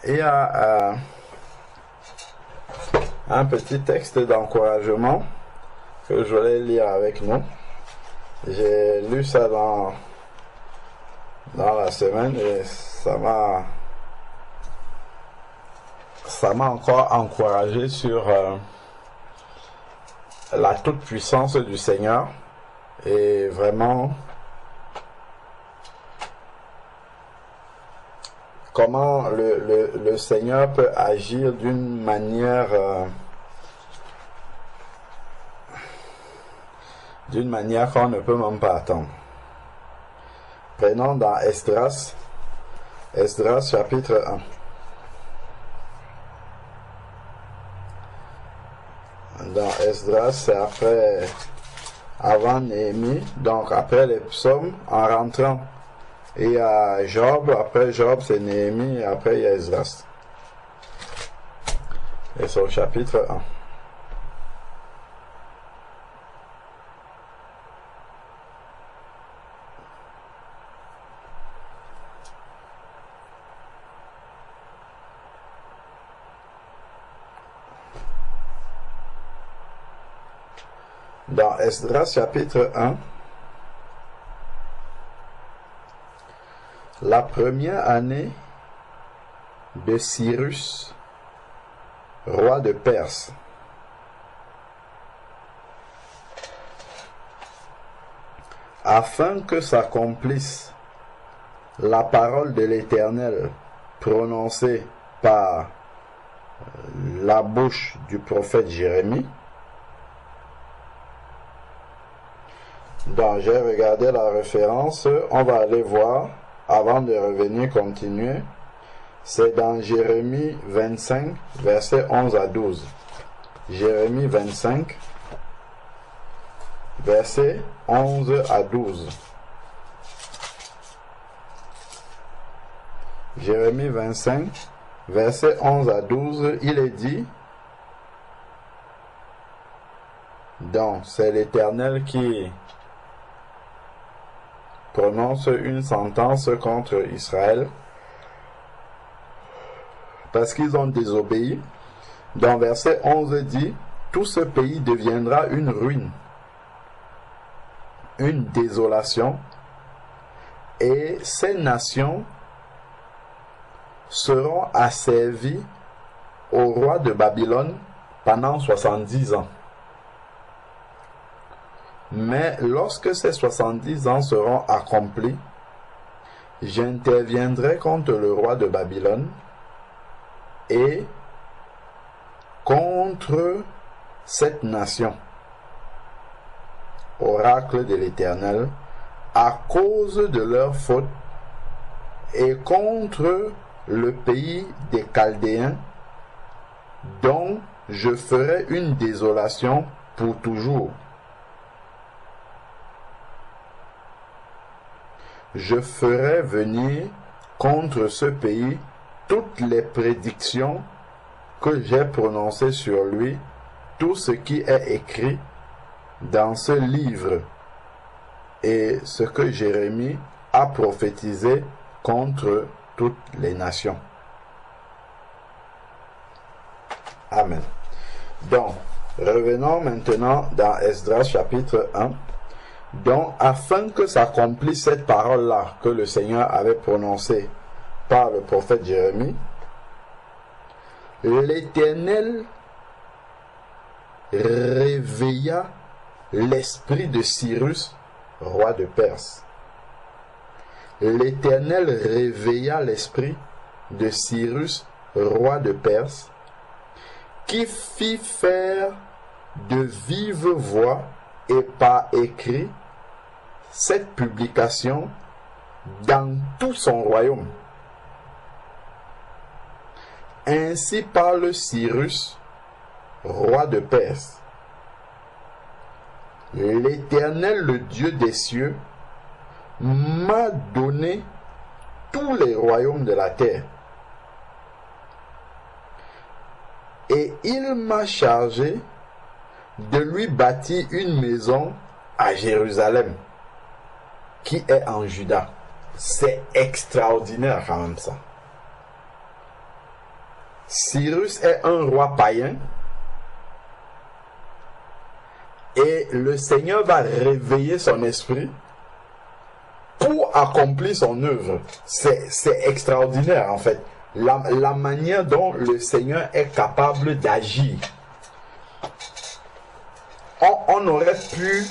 Il y a un petit texte d'encouragement que je voulais lire avec nous. J'ai lu ça dans la semaine et ça m'a encore encouragé sur la toute-puissance du Seigneur et vraiment comment le Seigneur peut agir d'une manière qu'on ne peut même pas attendre. Prenons dans Esdras chapitre 1. Dans Esdras, c'est avant Néhémie, donc après les psaumes, en rentrant. Et il y a Job, après Job c'est Néhémie, et après il y a Esdras. Et c'est au chapitre 1. Dans Esdras chapitre 1, la première année de Cyrus, roi de Perse, afin que s'accomplisse la parole de l'Éternel prononcée par la bouche du prophète Jérémie. Donc, j'ai regardé la référence, on va aller voir, avant de revenir continuer, c'est dans Jérémie 25, versets 11 à 12. Jérémie 25, versets 11 à 12. Jérémie 25, versets 11 à 12, il est dit, donc c'est l'Éternel qui prononce une sentence contre Israël parce qu'ils ont désobéi. Dans verset 11 dit, tout ce pays deviendra une ruine, une désolation, et ces nations seront asservies au roi de Babylone pendant 70 ans. Mais lorsque ces 70 ans seront accomplis, j'interviendrai contre le roi de Babylone et contre cette nation, oracle de l'Éternel, à cause de leurs fautes, et contre le pays des Chaldéens, dont je ferai une désolation pour toujours. Je ferai venir contre ce pays toutes les prédictions que j'ai prononcées sur lui, tout ce qui est écrit dans ce livre et ce que Jérémie a prophétisé contre toutes les nations. Amen. Donc, revenons maintenant dans Esdras chapitre 1. Donc, afin que s'accomplisse cette parole-là que le Seigneur avait prononcée par le prophète Jérémie, l'Éternel réveilla l'esprit de Cyrus, roi de Perse. L'Éternel réveilla l'esprit de Cyrus, roi de Perse, qui fit faire de vive voix et par écrit cette publication dans tout son royaume. Ainsi parle Cyrus, roi de Perse. L'Éternel, le Dieu des cieux, m'a donné tous les royaumes de la terre. Et il m'a chargé de lui bâtir une maison à Jérusalem, qui est en Juda. C'est extraordinaire quand même ça. Cyrus est un roi païen et le Seigneur va réveiller son esprit pour accomplir son œuvre. C'est extraordinaire en fait. La manière dont le Seigneur est capable d'agir. On aurait pu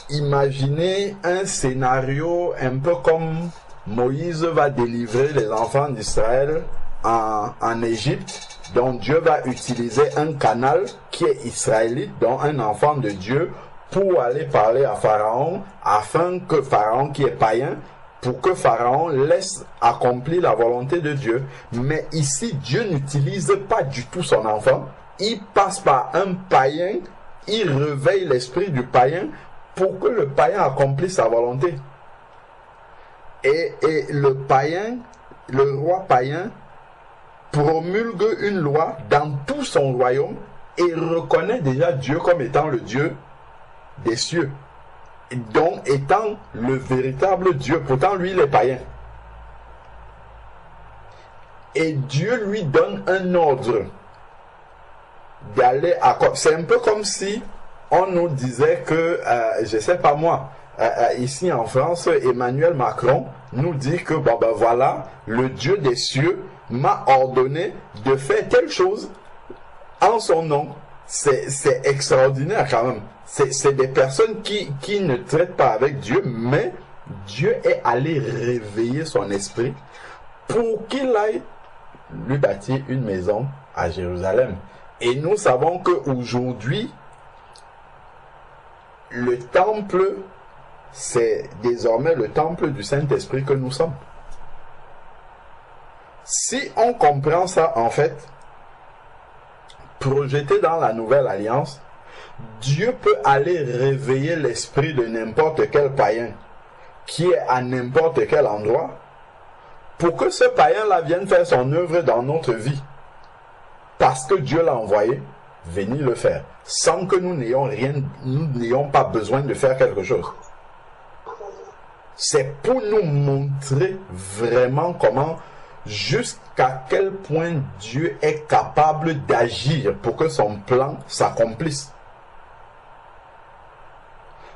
imaginer un scénario un peu comme Moïse va délivrer les enfants d'Israël en Égypte, donc Dieu va utiliser un canal qui est israélite, donc un enfant de Dieu, pour aller parler à Pharaon, afin que Pharaon qui est païen, pour que Pharaon laisse accomplir la volonté de Dieu. Mais ici, Dieu n'utilise pas du tout son enfant, il passe par un païen, il réveille l'esprit du païen pour que le païen accomplisse sa volonté. Et le païen, le roi païen, promulgue une loi dans tout son royaume et reconnaît déjà Dieu comme étant le Dieu des cieux, donc étant le véritable Dieu. Pourtant, lui, il est païen. Et Dieu lui donne un ordre d'aller à... C'est un peu comme si on nous disait que, je sais pas moi, ici en France, Emmanuel Macron nous dit que, bon ben voilà, le Dieu des cieux m'a ordonné de faire telle chose en son nom. C'est extraordinaire quand même. C'est des personnes qui ne traitent pas avec Dieu, mais Dieu est allé réveiller son esprit pour qu'il aille lui bâtir une maison à Jérusalem. Et nous savons qu'aujourd'hui, le temple, c'est désormais le temple du Saint-Esprit que nous sommes. Si on comprend ça, en fait, projeté dans la nouvelle alliance, Dieu peut aller réveiller l'esprit de n'importe quel païen qui est à n'importe quel endroit pour que ce païen-là vienne faire son œuvre dans notre vie. Parce que Dieu l'a envoyé venir le faire, sans que nous n'ayons pas besoin de faire quelque chose. C'est pour nous montrer vraiment comment, jusqu'à quel point Dieu est capable d'agir pour que son plan s'accomplisse.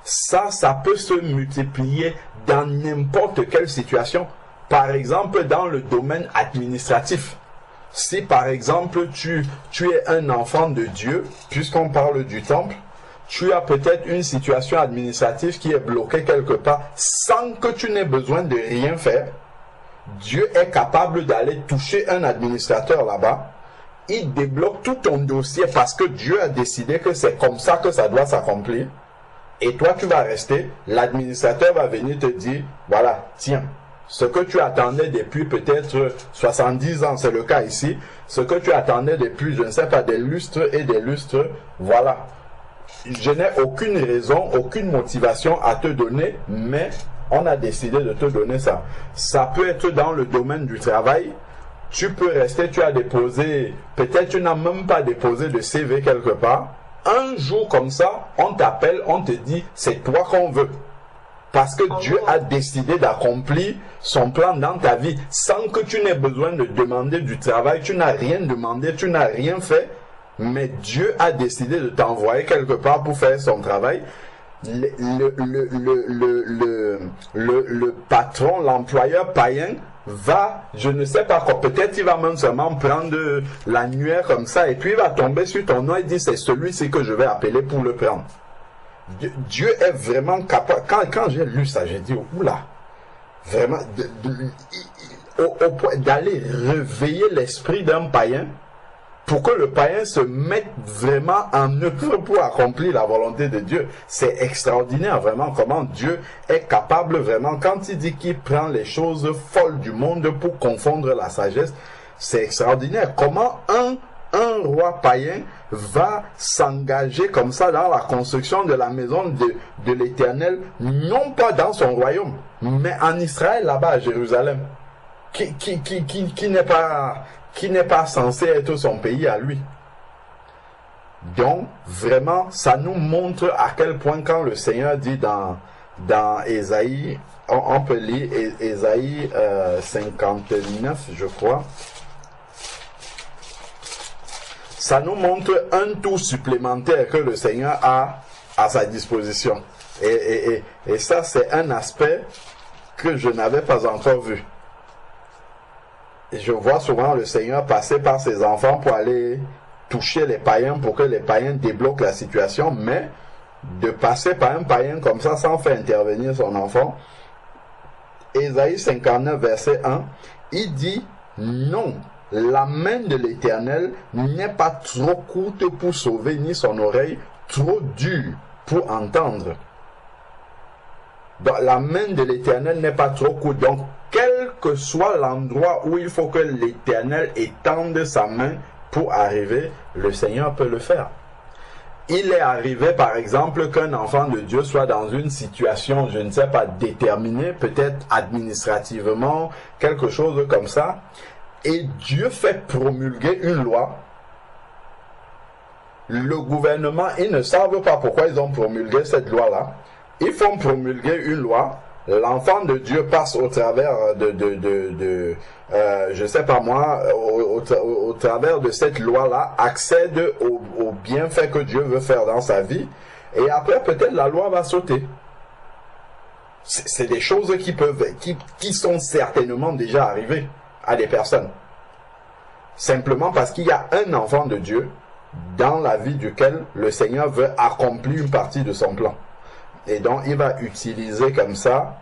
Ça peut se multiplier dans n'importe quelle situation. Par exemple, dans le domaine administratif. Si par exemple tu es un enfant de Dieu, puisqu'on parle du temple, tu as peut-être une situation administrative qui est bloquée quelque part sans que tu n'aies besoin de rien faire. Dieu est capable d'aller toucher un administrateur là-bas. Il débloque tout ton dossier parce que Dieu a décidé que c'est comme ça que ça doit s'accomplir. Et toi, tu vas rester. L'administrateur va venir te dire, voilà, tiens, ce que tu attendais depuis peut-être 70 ans, c'est le cas ici, ce que tu attendais depuis, je ne sais pas, des lustres et des lustres, voilà. Je n'ai aucune raison, aucune motivation à te donner, mais on a décidé de te donner ça. Ça peut être dans le domaine du travail. Tu peux rester, tu as déposé, peut-être tu n'as même pas déposé de CV quelque part. Un jour comme ça, on t'appelle, on te dit, c'est toi qu'on veut. Parce que Dieu a décidé d'accomplir son plan dans ta vie sans que tu n'aies besoin de demander du travail. Tu n'as rien demandé, tu n'as rien fait. Mais Dieu a décidé de t'envoyer quelque part pour faire son travail. Le patron, l'employeur païen va, je ne sais pas quoi, peut-être il va même seulement prendre l'annuaire comme ça et puis il va tomber sur ton nom et dire c'est celui-ci que je vais appeler pour le prendre. Dieu est vraiment capable. Quand j'ai lu ça, j'ai dit, oula, vraiment, au point d'aller réveiller l'esprit d'un païen pour que le païen se mette vraiment en œuvre pour accomplir la volonté de Dieu. C'est extraordinaire vraiment comment Dieu est capable vraiment, quand il dit qu'il prend les choses folles du monde pour confondre la sagesse, c'est extraordinaire. Comment un roi païen va s'engager comme ça dans la construction de la maison de l'Éternel, non pas dans son royaume, mais en Israël, là-bas à Jérusalem, qui n'est pas censé être son pays à lui. Donc, vraiment, ça nous montre à quel point quand le Seigneur dit dans Ésaïe, on peut lire Ésaïe 59, je crois. ça nous montre un tour supplémentaire que le Seigneur a à sa disposition. Et ça, c'est un aspect que je n'avais pas encore vu. Et je vois souvent le Seigneur passer par ses enfants pour aller toucher les païens, pour que les païens débloquent la situation, mais de passer par un païen comme ça sans faire intervenir son enfant. Ésaïe 59, verset 1, il dit « Non, la main de l'Éternel n'est pas trop courte pour sauver, ni son oreille trop dure pour entendre. » Donc, la main de l'Éternel n'est pas trop courte. Donc, quel que soit l'endroit où il faut que l'Éternel étende sa main pour arriver, le Seigneur peut le faire. Il est arrivé, par exemple, qu'un enfant de Dieu soit dans une situation, je ne sais pas, déterminée, peut-être administrativement, quelque chose comme ça, et Dieu fait promulguer une loi. Le gouvernement, ils ne savent pas pourquoi ils ont promulgué cette loi-là. Ils font promulguer une loi. L'enfant de Dieu passe au travers je sais pas moi, au travers de cette loi-là, accède aux bienfaits que Dieu veut faire dans sa vie. Et après, peut-être la loi va sauter. C'est des choses qui sont certainement déjà arrivées à des personnes. Simplement parce qu'il y a un enfant de Dieu dans la vie duquel le Seigneur veut accomplir une partie de son plan. Et donc, il va utiliser comme ça,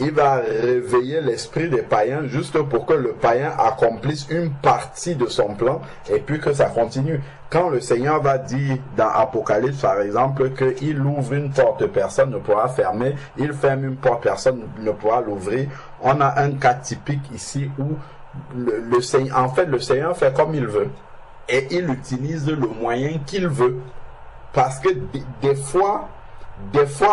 il va réveiller l'esprit des païens juste pour que le païen accomplisse une partie de son plan et puis que ça continue. Quand le Seigneur va dire dans Apocalypse, par exemple, qu'il ouvre une porte, personne ne pourra fermer, il ferme une porte, personne ne pourra l'ouvrir, on a un cas typique ici où le Seigneur fait comme il veut et il utilise le moyen qu'il veut. Parce que des fois,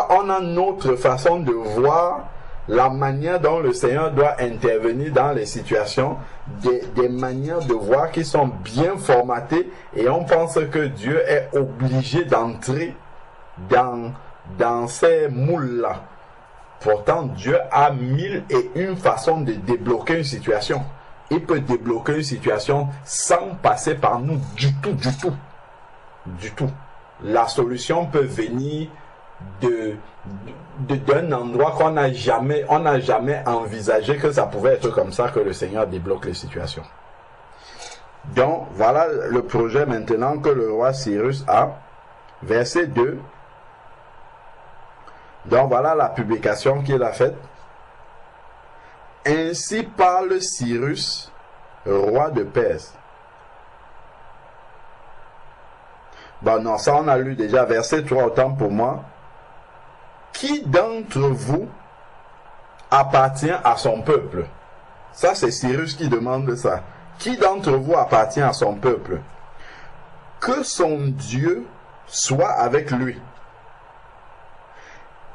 on a notre façon de voir la manière dont le Seigneur doit intervenir dans les situations, des manières de voir qui sont bien formatées, et on pense que Dieu est obligé d'entrer dans ces moules-là. Pourtant, Dieu a 1001 façons de débloquer une situation. Il peut débloquer une situation sans passer par nous du tout. La solution peut venir d'un endroit qu'on n'a jamais envisagé que ça pouvait être comme ça que le Seigneur débloque les situations. Donc, voilà le projet maintenant que le roi Cyrus a. Verset 2. Donc, voilà la publication qu'il a faite. Ainsi parle Cyrus, roi de Perse. Bon, non, ça on a lu déjà, verset 3, autant pour moi. Qui d'entre vous appartient à son peuple? Ça, c'est Cyrus qui demande ça. Qui d'entre vous appartient à son peuple? Que son Dieu soit avec lui.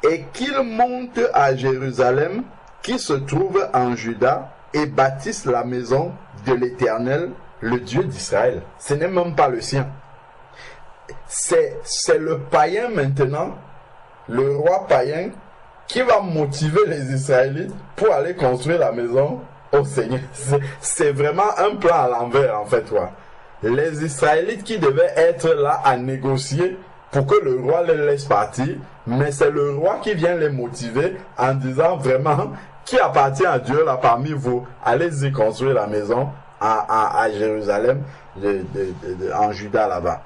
Et qu'il monte à Jérusalem, qui se trouve en Juda, et bâtisse la maison de l'Éternel, le Dieu d'Israël. Ce n'est même pas le sien. C'est le païen maintenant, le roi païen, qui va motiver les Israélites pour aller construire la maison au Seigneur. C'est vraiment un plan à l'envers en fait. Ouais. Les Israélites qui devaient être là à négocier pour que le roi les laisse partir, mais c'est le roi qui vient les motiver en disant vraiment, qui appartient à Dieu là parmi vous, allez-y construire la maison à Jérusalem, en Juda là-bas.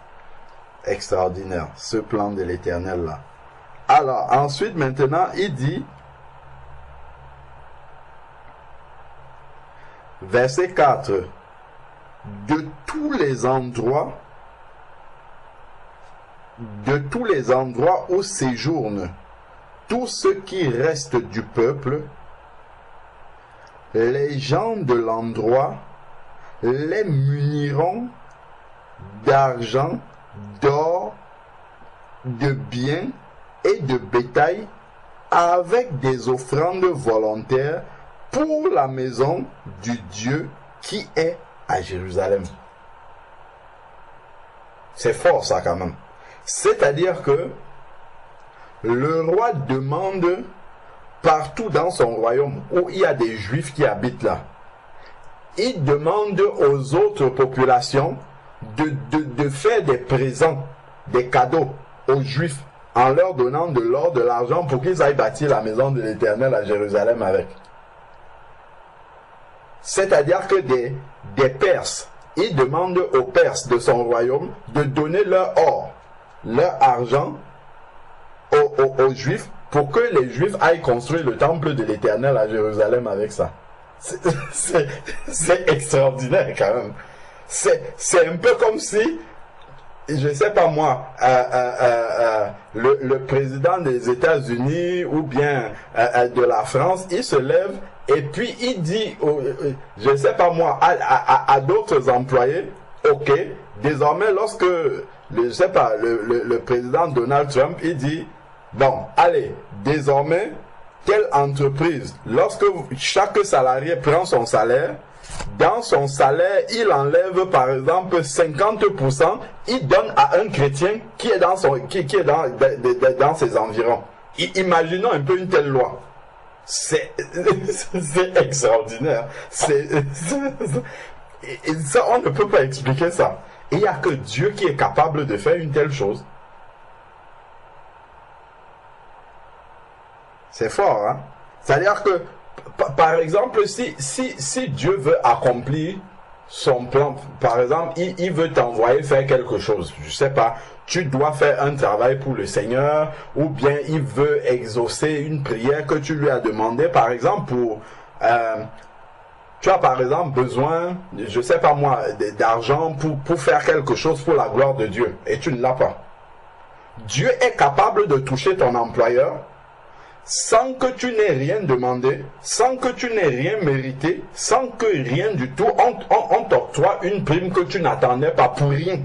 Extraordinaire, ce plan de l'Éternel là. Alors, ensuite, maintenant, il dit, verset 4, de tous les endroits où séjournent tous ceux qui restent du peuple, les gens de l'endroit les muniront d'argent, d'or, de biens et de bétail avec des offrandes volontaires pour la maison du Dieu qui est à Jérusalem. C'est fort ça quand même. C'est-à-dire que le roi demande partout dans son royaume où il y a des Juifs qui habitent là, il demande aux autres populations de faire des présents, des cadeaux aux Juifs, en leur donnant de l'or, de l'argent, pour qu'ils aillent bâtir la maison de l'Éternel à Jérusalem avec. C'est-à-dire que des Perses, il demande aux Perses de son royaume de donner leur or, leur argent aux Juifs, pour que les Juifs aillent construire le temple de l'Éternel à Jérusalem avec ça. C'est extraordinaire quand même. C'est un peu comme si, je sais pas moi, le président des États-Unis ou bien de la France, il se lève et puis il dit, je sais pas moi, à d'autres employés, ok, désormais lorsque, je sais pas, le président Donald Trump, il dit, bon, allez, désormais, telle entreprise, lorsque chaque salarié prend son salaire, dans son salaire, il enlève par exemple 50%, il donne à un chrétien qui est dans ses environs. Imaginons un peu une telle loi. C'est extraordinaire. Et ça, on ne peut pas expliquer ça. Et il n'y a que Dieu qui est capable de faire une telle chose. C'est fort, hein? C'est-à-dire que, par exemple, si Dieu veut accomplir son plan, par exemple, il veut t'envoyer faire quelque chose, je sais pas, tu dois faire un travail pour le Seigneur, ou bien il veut exaucer une prière que tu lui as demandé, par exemple, tu as par exemple besoin, je sais pas moi, d'argent pour faire quelque chose pour la gloire de Dieu, et tu ne l'as pas. Dieu est capable de toucher ton employeur, sans que tu n'aies rien demandé, sans que tu n'aies rien mérité, sans que rien du tout, on t'octroie une prime que tu n'attendais pas pour rien.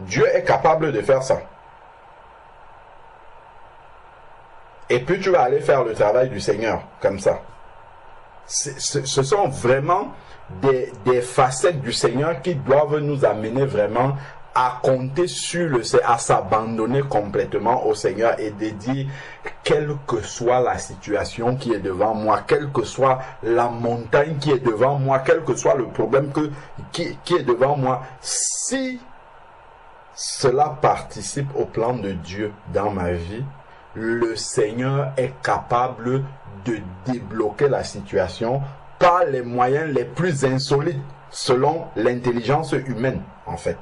Dieu est capable de faire ça. Et puis tu vas aller faire le travail du Seigneur, comme ça. Ce sont vraiment des facettes du Seigneur qui doivent nous amener vraiment à compter sur à s'abandonner complètement au Seigneur et de dire, quelle que soit la situation qui est devant moi, quelle que soit la montagne qui est devant moi, quel que soit le problème qui est devant moi, si cela participe au plan de Dieu dans ma vie, le Seigneur est capable de débloquer la situation par les moyens les plus insolites selon l'intelligence humaine, en fait.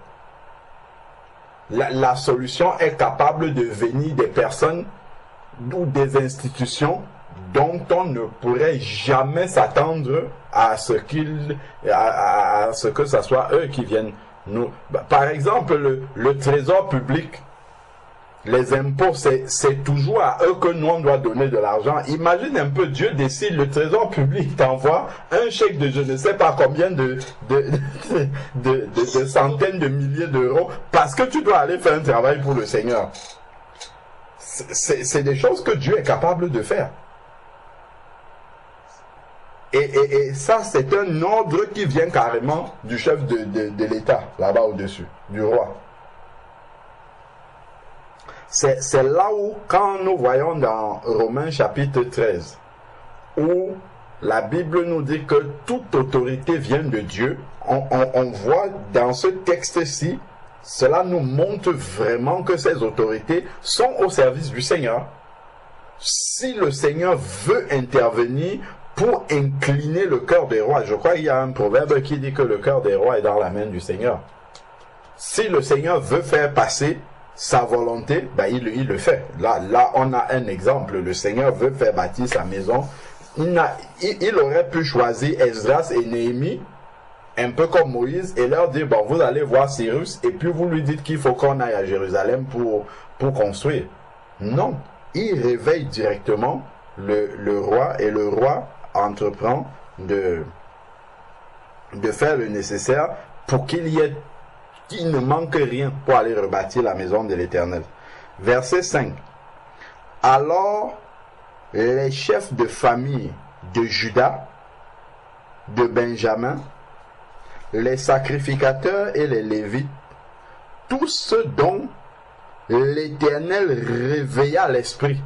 La solution est capable de venir des personnes ou des institutions dont on ne pourrait jamais s'attendre à ce que ce soit eux qui viennent nous. Par exemple, le trésor public, les impôts, c'est toujours à eux que nous on doit donner de l'argent. Imagine un peu, Dieu décide, le trésor public t'envoie un chèque de je ne sais pas combien de centaines de milliers d'euros parce que tu dois aller faire un travail pour le Seigneur. C'est des choses que Dieu est capable de faire. Et ça, c'est un ordre qui vient carrément du chef de l'État, là-bas au-dessus, du roi. C'est là où, quand nous voyons dans Romains chapitre 13, où la Bible nous dit que toute autorité vient de Dieu, on voit dans ce texte-ci, cela nous montre vraiment que ces autorités sont au service du Seigneur. Si le Seigneur veut intervenir pour incliner le cœur des rois, je crois qu'il y a un proverbe qui dit que le cœur des rois est dans la main du Seigneur. Si le Seigneur veut faire passer sa volonté, il le fait. Là, on a un exemple. Le Seigneur veut faire bâtir sa maison. Il aurait pu choisir Esdras et Néhémie, un peu comme Moïse, et leur dire, bon, vous allez voir Cyrus, et puis vous lui dites qu'il faut qu'on aille à Jérusalem pour construire. Non. Il réveille directement le roi, et le roi entreprend de faire le nécessaire pour qu'il ne manque rien pour aller rebâtir la maison de l'Éternel. Verset 5. Alors, les chefs de famille de Juda, de Benjamin, les sacrificateurs et les Lévites, tous ceux dont l'Éternel réveilla l'esprit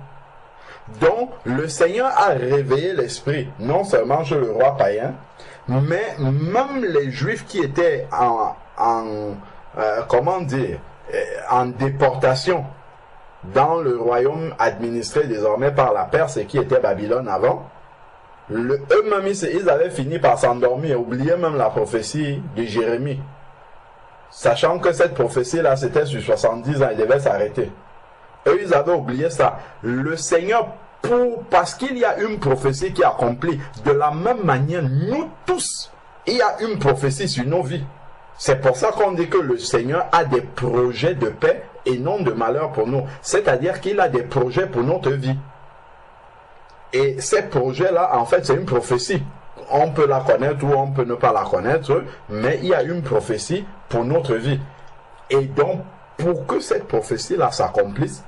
Donc, le Seigneur a réveillé l'esprit, non seulement chez le roi païen, mais même les Juifs qui étaient en déportation dans le royaume administré désormais par la Perse et qui était Babylone avant, eux-mêmes, ils avaient fini par s'endormir et oublier même la prophétie de Jérémie. Sachant que cette prophétie-là, c'était sur 70 ans, il devait s'arrêter. Eux, ils avaient oublié ça. Le Seigneur, parce qu'il y a une prophétie qui est accomplie, de la même manière, nous tous, il y a une prophétie sur nos vies. C'est pour ça qu'on dit que le Seigneur a des projets de paix et non de malheur pour nous. C'est-à-dire qu'il a des projets pour notre vie. Et ces projets-là, en fait, c'est une prophétie. On peut la connaître ou on peut ne pas la connaître, mais il y a une prophétie pour notre vie. Et donc, pour que cette prophétie-là s'accomplisse,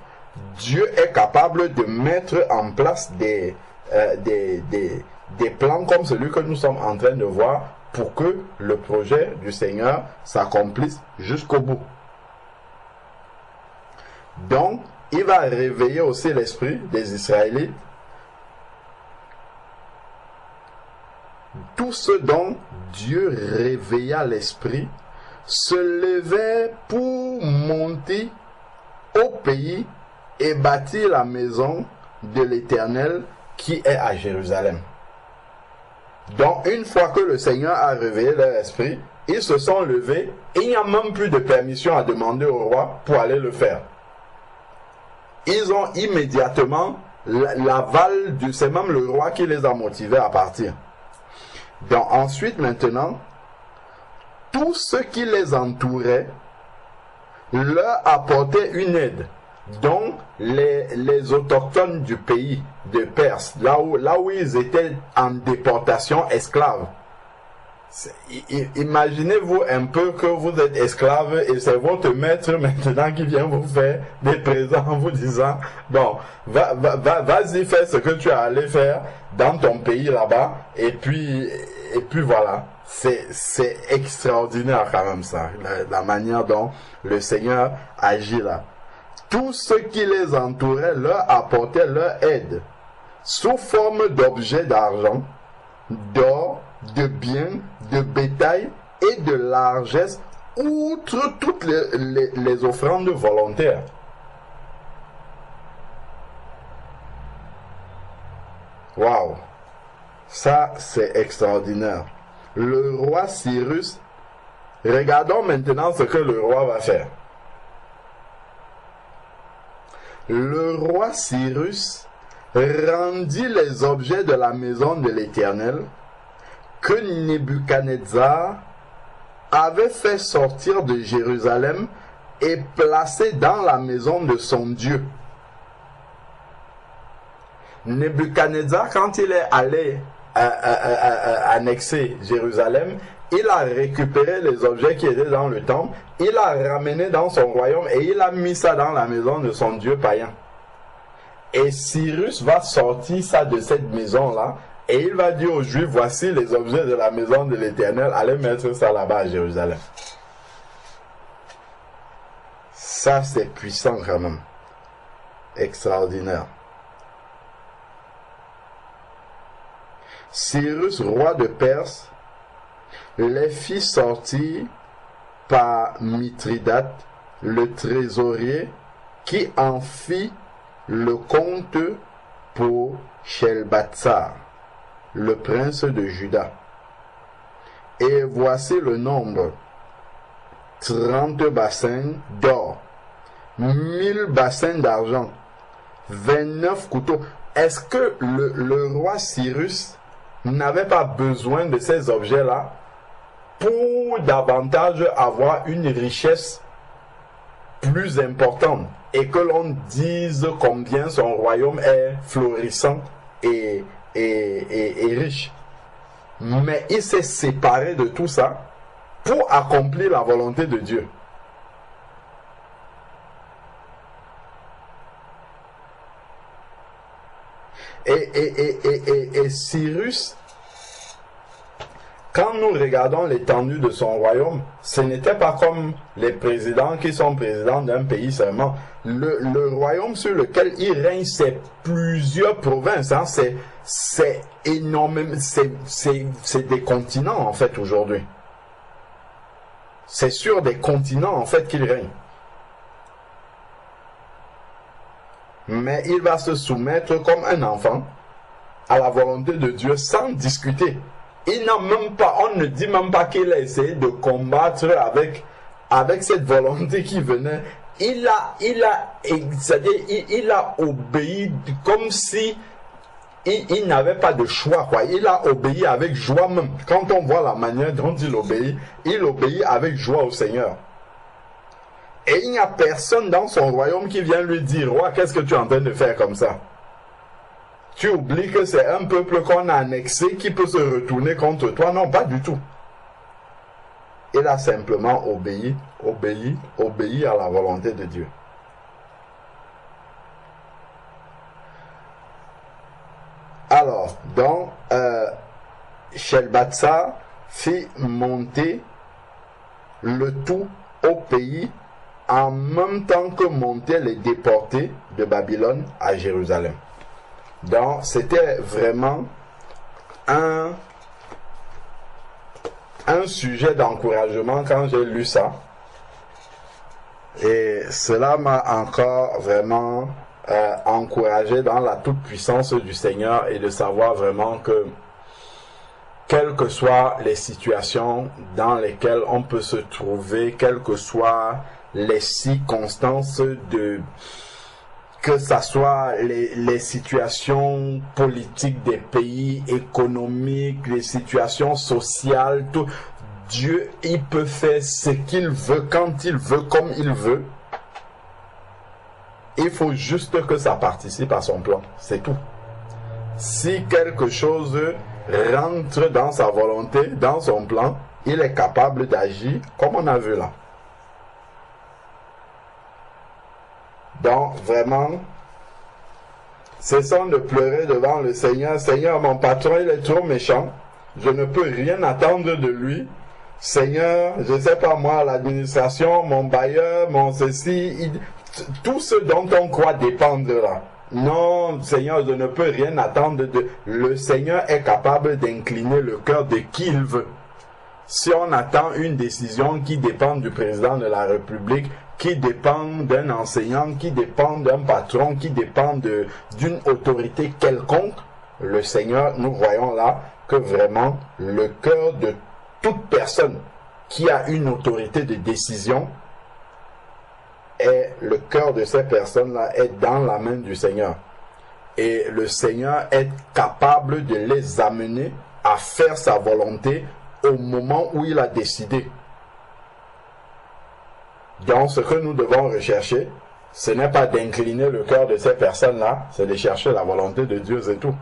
Dieu est capable de mettre en place des plans comme celui que nous sommes en train de voir pour que le projet du Seigneur s'accomplisse jusqu'au bout. Donc, il va réveiller aussi l'esprit des Israélites. Tout ce dont Dieu réveilla l'esprit se levait pour monter au pays et bâtir la maison de l'Éternel qui est à Jérusalem. Donc, une fois que le Seigneur a réveillé leur esprit, ils se sont levés et il n'y a même plus de permission à demander au roi pour aller le faire. Ils ont immédiatement l'aval c'est même le roi qui les a motivés à partir. Donc ensuite, maintenant, tous ceux qui les entouraient leur apportaient une aide. Donc, les autochtones du pays de Perse, là où ils étaient en déportation esclave. Imaginez-vous un peu que vous êtes esclave et c'est votre maître maintenant qui vient vous faire des présents en vous disant bon, vas-y faire ce que tu as allé faire dans ton pays là-bas et puis voilà. C'est extraordinaire quand même ça, la manière dont le Seigneur agit là. Tous ceux qui les entouraient leur apportaient leur aide sous forme d'objets d'argent, d'or, de biens, de bétail et de largesse, outre toutes les offrandes volontaires. Waouh! Ça, c'est extraordinaire. Le roi Cyrus, regardons maintenant ce que le roi va faire. Le roi Cyrus rendit les objets de la maison de l'Éternel que Nebuchadnezzar avait fait sortir de Jérusalem et placé dans la maison de son Dieu. Nebuchadnezzar, quand il est allé annexer Jérusalem, il a récupéré les objets qui étaient dans le temple, il a ramené dans son royaume et il a mis ça dans la maison de son Dieu païen. Et Cyrus va sortir ça de cette maison-là et il va dire aux Juifs, voici les objets de la maison de l'Éternel, allez mettre ça là-bas à Jérusalem. Ça, c'est puissant quand même. Extraordinaire. Cyrus, roi de Perse, les fit sortir par Mithridate, le trésorier, qui en fit le compte pour Shelbatsar, le prince de Juda. Et voici le nombre: 30 bassins d'or, 1000 bassins d'argent, 29 couteaux. Est-ce que le roi Cyrus n'avait pas besoin de ces objets-là pour davantage avoir une richesse plus importante et que l'on dise combien son royaume est florissant et riche? Mais il s'est séparé de tout ça pour accomplir la volonté de Dieu. Et Cyrus, quand nous regardons l'étendue de son royaume, ce n'était pas comme les présidents qui sont présidents d'un pays seulement. Le royaume sur lequel il règne, c'est plusieurs provinces. Hein. C'est énorme. C'est des continents, en fait, aujourd'hui. C'est sur des continents, en fait, qu'il règne. Mais il va se soumettre comme un enfant à la volonté de Dieu sans discuter. Il n'a même pas, on ne dit même pas qu'il a essayé de combattre avec cette volonté qui venait. Il a obéi comme si il n'avait pas de choix, quoi. Il a obéi avec joie même. Quand on voit la manière dont il obéit avec joie au Seigneur. Et il n'y a personne dans son royaume qui vient lui dire, roi, qu'est-ce que tu es en train de faire comme ça? Tu oublies que c'est un peuple qu'on a annexé qui peut se retourner contre toi. Non, pas du tout. Il a simplement obéi à la volonté de Dieu. Alors, donc, Shalmaneser fit monter le tout au pays en même temps que montaient les déportés de Babylone à Jérusalem. Donc, c'était vraiment un sujet d'encouragement quand j'ai lu ça. Et cela m'a encore vraiment encouragé dans la toute-puissance du Seigneur et de savoir vraiment que, quelles que soient les situations dans lesquelles on peut se trouver, quelles que soient les circonstances que ça soit les situations politiques des pays, économiques, les situations sociales, tout, Dieu, il peut faire ce qu'il veut, quand il veut, comme il veut. Il faut juste que ça participe à son plan, c'est tout. Si quelque chose rentre dans sa volonté, dans son plan, il est capable d'agir comme on a vu là. Donc, vraiment, cessons de pleurer devant le Seigneur. Seigneur, mon patron, il est trop méchant. Je ne peux rien attendre de lui. Seigneur, je ne sais pas moi, l'administration, mon bailleur, mon ceci, tout ce dont on croit dépendre là. Non, Seigneur, je ne peux rien attendre de... Le Seigneur est capable d'incliner le cœur de qui il veut. Si on attend une décision qui dépend du président de la République, qui dépend d'un enseignant, qui dépend d'un patron, qui dépend d'une autorité quelconque, le Seigneur, nous voyons là que vraiment le cœur de toute personne qui a une autorité de décision, et le cœur de ces personnes-là est dans la main du Seigneur. Et le Seigneur est capable de les amener à faire sa volonté au moment où il a décidé. Donc, ce que nous devons rechercher, ce n'est pas d'incliner le cœur de ces personnes-là, c'est de chercher la volonté de Dieu, c'est tout.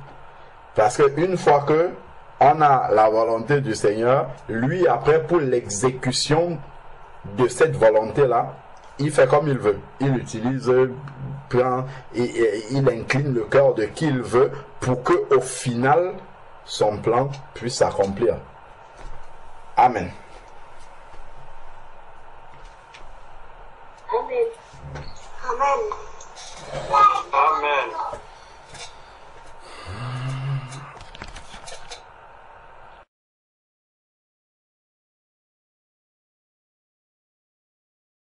Parce qu'une fois que on a la volonté du Seigneur, lui, après, pour l'exécution de cette volonté-là, il fait comme il veut. Il utilise, il incline le cœur de qui il veut pour que, au final, son plan puisse s'accomplir. Amen. Amen. Amen. Amen.